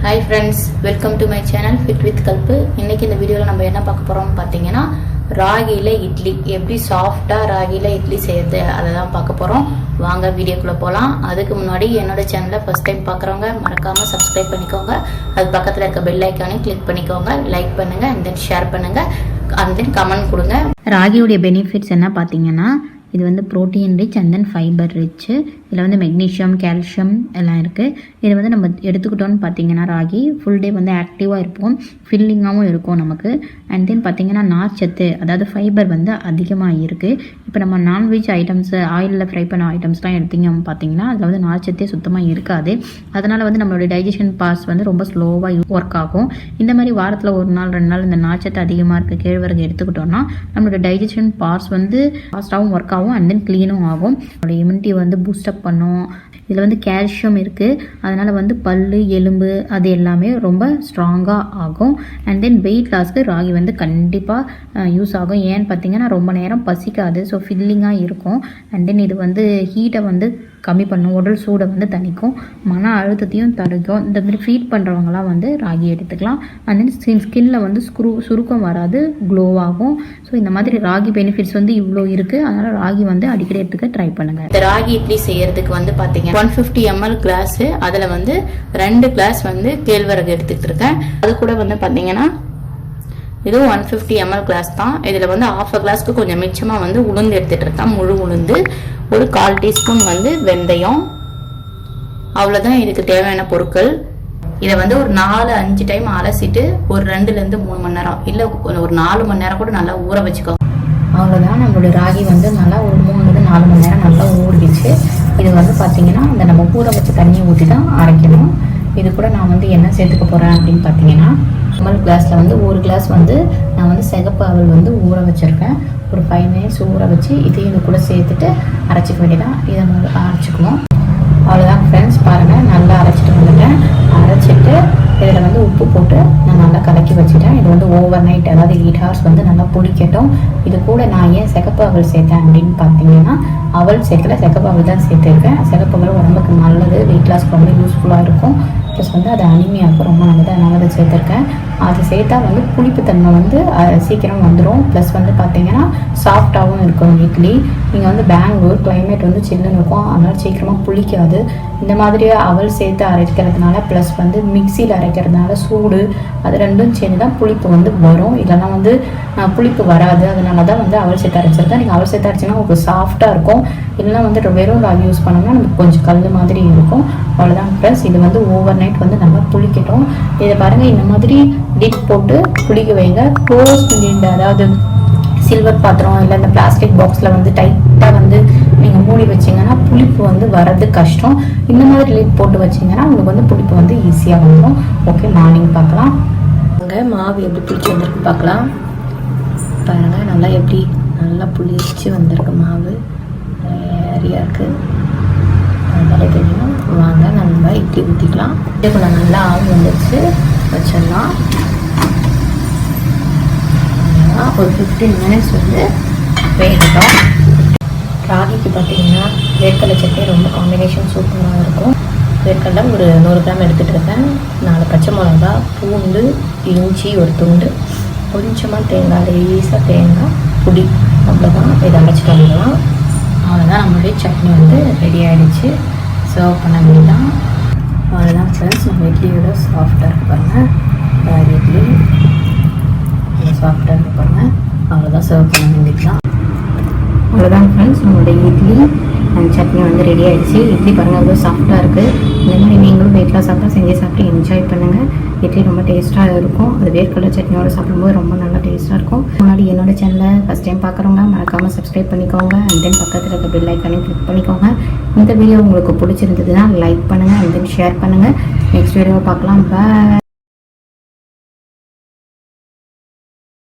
Hi friends, welcome to my channel Fit with Kalpu. இன்னைக்கு இந்த வீடியோல நம்ம என்ன பார்க்க போறோம்னு பாத்தீங்கன்னா ராகில இட்லி எப்படி சாஃப்ட்டா ராகில இட்லி செய்யறது அதை தான் பார்க்க போறோம். வாங்க வீடியோக்குள்ள போலாம். அதுக்கு முன்னாடி என்னோட சேனலை ஃபர்ஸ்ட் டைம் பார்க்கறவங்க மறக்காம Subscribe பண்ணிக்கோங்க. அது பக்கத்துல இருக்க பெல் ஐகானை கிளிக் பண்ணிக்கோங்க. லைக் பண்ணுங்க and then ஷேர் பண்ணுங்க and then கமெண்ட் கொடுங்க. ராகியோட பெனிஃபிட்ஸ் என்ன பாத்தீங்கன்னா இது வந்து protein rich and then fibre rich. இதில் வந்து மெக்னீஷியம் கால்சியம் எல்லாம் இருக்குது. இது வந்து நம்ம எடுத்துக்கிட்டோன்னு பார்த்தீங்கன்னா ராகி ஃபுல் டே வந்து ஆக்டிவாக இருப்போம், ஃபில்லிங்காகவும் இருக்கும் நமக்கு. அண்ட் தென் பார்த்தீங்கன்னா நார்ச்சத்து அதாவது ஃபைபர் வந்து அதிகமாக இருக்குது. இப்போ நம்ம நான்வெஜ் ஐட்டம்ஸு ஆயிலில் ஃப்ரை பண்ண ஐட்டம்ஸ்லாம் எடுத்திங்க பார்த்தீங்கன்னா அதில் வந்து நார்ச்சத்தே சுத்தமாக இருக்காது. அதனால் வந்து நம்மளுடைய டைஜஷன் பாஸ் வந்து ரொம்ப ஸ்லோவாக ஒர்க் ஆகும். இந்த மாதிரி வாரத்தில் ஒரு நாள் 2 நாள் இந்த நார்ச்சத்து அதிகமாக இருக்க கேழ்வரகு எடுத்துக்கிட்டோம்னா நம்மளோட டைஜஷன் பாஸ் வந்து ஃபாஸ்ட்டாகவும் ஒர்க் ஆகும் அண்ட் தென் க்ளீனும் ஆகும். நம்மளோட இம்யூனிட்டி வந்து பூஸ்டப் பண்ணும். இதில் வந்து கால்சியம் இருக்குது, அதனால் வந்து பல்லு எலும்பு அது எல்லாமே ரொம்ப ஸ்ட்ராங்காக ஆகும். அண்ட் தென் வெயிட் லாஸ்க்கு ராகி வந்து கண்டிப்பாக யூஸ் ஆகும். ஏன்னு பார்த்தீங்கன்னா ரொம்ப நேரம் பசிக்காது, ஸோ ஃபில்லிங்காக இருக்கும். அண்ட் தென் இது வந்து ஹீட்டை வந்து கம்மி பண்ணும், உடல் சூடை வந்து தணிக்கும், மன அழுத்தத்தையும் தடுக்கும். இந்த மாதிரி ஃபீட் பண்ணுறவங்களாம் வந்து ராகி எடுத்துக்கலாம். அண்ட் தென் ஸ்கின்ல வந்து சுருக்கம் வராது, க்ளோ ஆகும். ஸோ இந்த மாதிரி ராகி பெனிஃபிட்ஸ் வந்து இவ்வளோ இருக்குது. அதனால் ராகி வந்து அடிக்கடி எடுத்துக்க ட்ரை பண்ணுங்கள். இந்த ராகி இட்லி செய்யறதுக்கு வந்து பார்த்தீங்கன்னா 150 ml கிளாஸு, அதில் வந்து 2 கிளாஸ் வந்து கேழ்வரகு எடுத்துக்கிட்டு இருக்கேன். அது கூட வந்து பார்த்தீங்கன்னா இதுவும் 150 ml கிளாஸ் தான். இதில் வந்து 1/2 கிளாஸ்க்கு கொஞ்சம் மிச்சமாக வந்து உளுந்து எடுத்துகிட்டு இருக்கேன், முழு உளுந்து. ஒரு 1/4 டீஸ்பூன் வந்து வெந்தயம். அவ்வளோதான் இதுக்கு தேவையான பொருட்கள். இதை வந்து ஒரு 4-5 டைம் அலசிட்டு ஒரு 2-3 மணி நேரம் இல்லை ஒரு 4 மணி நேரம் கூட நல்லா ஊற வச்சுக்கோ. அவ்வளோதான், நம்மளோட ராகி வந்து நல்லா ஒரு 3-4 மணி நேரம் நல்லா ஊறிடுச்சு. இது வந்து பார்த்தீங்கன்னா இந்த நம்ம ஊற வச்ச தண்ணியை ஊற்றி தான் அரைக்கணும். இது கூட நான் வந்து என்ன சேர்த்துக்க போகிறேன் அப்படின்னு பார்த்தீங்கன்னா மல் கிளாஸில் வந்து 1 கிளாஸ் வந்து நான் வந்து சிகப்பு அவல் வந்து ஊற வச்சுருக்கேன். ஒரு 5 மினிட்ஸ் ஊற வச்சு இதையும் இது கூட சேர்த்துட்டு அரைச்சிக்க வேண்டியதான். இதை நம்ம அரைச்சிக்குவோம். அவ்வளோதான் ஃப்ரெண்ட்ஸ், பாருங்கள் நல்லா அரைச்சிட்டு வந்துட்டேன். அரைச்சிட்டு இதில் வந்து உப்பு போட்டு நான் நல்லா கலக்கி வச்சுட்டேன். இது வந்து ஓவர் நைட் அதாவது 8 hours வந்து நல்லா புளிக்கட்டும். இது கூட நான் ஏன் சிகப்பு அவல் சேர்த்தேன் அப்படின்னு பார்த்தீங்கன்னா அவல் சேர்க்கல, சிகப்பு அவல் தான் சேர்த்துருக்கேன். சிகப்பு அவல் உடம்புக்கு நல்லது, வெயிட் லாஸ்க்கு ரொம்ப யூஸ்ஃபுல்லாக இருக்கும். ப்ளஸ் வந்து அது அனிமியாவுக்கு ரொம்ப நல்லது, அதனால அதை சேர்த்துருக்கேன். அது சேர்த்தா வந்து புளிப்புத்தன்மை வந்து சீக்கிரம் வந்துடும். ப்ளஸ் வந்து பார்த்தீங்கன்னா சாஃப்டாகவும் இருக்கும் இட்லி. நீங்கள் வந்து பெங்களூர் கிளைமேட் வந்து சில்லுன்னு இருக்கும், அதனால் சீக்கிரமாக புளிக்காது. இந்த மாதிரி அவல் சேர்த்து அரைக்கிறதுனால ப்ளஸ் வந்து மிக்சியில் அரைக்கிறதுனால சூடு அது ரெண்டும் சேர்ந்து தான் புளிப்பு வந்து வரும். இல்லைன்னா வந்து புளிப்பு வராது. அதனால தான் வந்து அவல் சேர்த்து அரைச்சிருக்கேன். நீங்கள் அவல் சேர்த்து அரைச்சிங்கன்னா உங்களுக்கு சாஃப்டாக இருக்கும். இல்லைனா வந்து வெறும் ராகி யூஸ் பண்ணோம்னா நமக்கு கொஞ்சம் கல் மாதிரி இருக்கும். அவ்வளோதான் ப்ளஸ் இது வந்து ஓவர் நைட் வந்து நல்லா புளிக்கட்டும். இதை பாருங்கள், இந்த மாதிரி டிப் போட்டு புளிக்க வைங்க. க்ளோஸ் லிட் அதாவது சில்வர் பாத்திரம் இல்லை இந்த பிளாஸ்டிக் பாக்ஸில் வந்து டைட்டாக வந்து நீங்கள் மூடி வச்சிங்கன்னா புளிப்பு வந்து வர்றது கஷ்டம். இந்த மாதிரி லிட் போட்டு வச்சிங்கன்னா உங்களுக்கு வந்து புளிப்பு வந்து ஈஸியாக வந்துடும். ஓகே, மார்னிங் பார்க்கலாம். அங்கே மாவு எப்படி புளிச்சு வந்திருக்கு பார்க்கலாம். பாருங்கள் நல்லா எப்படி நல்லா புளிச்சு வந்திருக்கு மாவு, ஏரியா இருக்குது. அதனால தெரியும். வாங்க நம்ம இட்லி ஊற்றிக்கலாம். இதுக்குள்ள நல்லா ஆவி வந்துடுச்சு, வச்சிடலாம். ஒரு 15 மினிட்ஸ் வந்து வேகட்டும். ராகிக்கு பார்த்தீங்கன்னா வேர்க்கடலை சட்னி ரொம்ப காம்பினேஷன் சூப்பராக இருக்கும். வேர்க்கடலை ஒரு 100 கிராம் எடுத்துகிட்டு இருக்கேன். 4 பச்சை மிளகா, பூண்டு, இஞ்சி ஒரு துண்டு, கொஞ்சமாக தேங்காய், லேசாக தேங்காய் பொடி, அவ்வளோதான். இதை அரைச்சிட்டு வந்துடலாம். அவ்வளோதான், நம்மளுடைய சட்னி வந்து ரெடி ஆகிடுச்சு. சர்வ் பண்ண வேண்டியதான். அவ்வளோதான் ஃப்ரெண்ட்ஸ், நம்ம இட்லியோட சாஃப்டாக இருப்பாங்க. ராகி இட்லி சாஃப்டாக இருப்பாங்க. அவ்வளோதான், சர்வ் பண்ண வேண்டியதுதான். அவ்வளோதான் ஃப்ரெண்ட்ஸ், நம்மளுடைய இட்லி அண்ட் சட்னி வந்து ரெடி ஆகிடுச்சு. இட்லி பாருங்கள் அவ்வளோ சாஃப்டாக இருக்குது. இந்த மாதிரி நீங்களும் வெயிட் லாஸ் செஞ்சு சாப்பிட்டு என்ஜாய் பண்ணுங்கள். இட்லி ரொம்ப டேஸ்ட்டாக இருக்கும். அது வேர்க்கடலை சட்னியோட சாப்பிடும்போது ரொம்ப நல்லா டேஸ்ட்டாக இருக்கும். முன்னாடி என்னோட சேனலை ஃபஸ்ட் டைம் பார்க்குறவங்க மறக்காமல் Subscribe பண்ணிக்கோங்க. அண்ட் தென் பக்கத்தில் இருக்க பெல் ஐக்கானையும் கிளிக் பண்ணிக்கோங்க. இந்த வீடியோ உங்களுக்கு பிடிச்சிருந்ததுன்னா லைக் பண்ணுங்கள் அண்ட் தென் ஷேர் பண்ணுங்கள். நெக்ஸ்ட் வீடியோவை பார்க்கலாம். பாய்.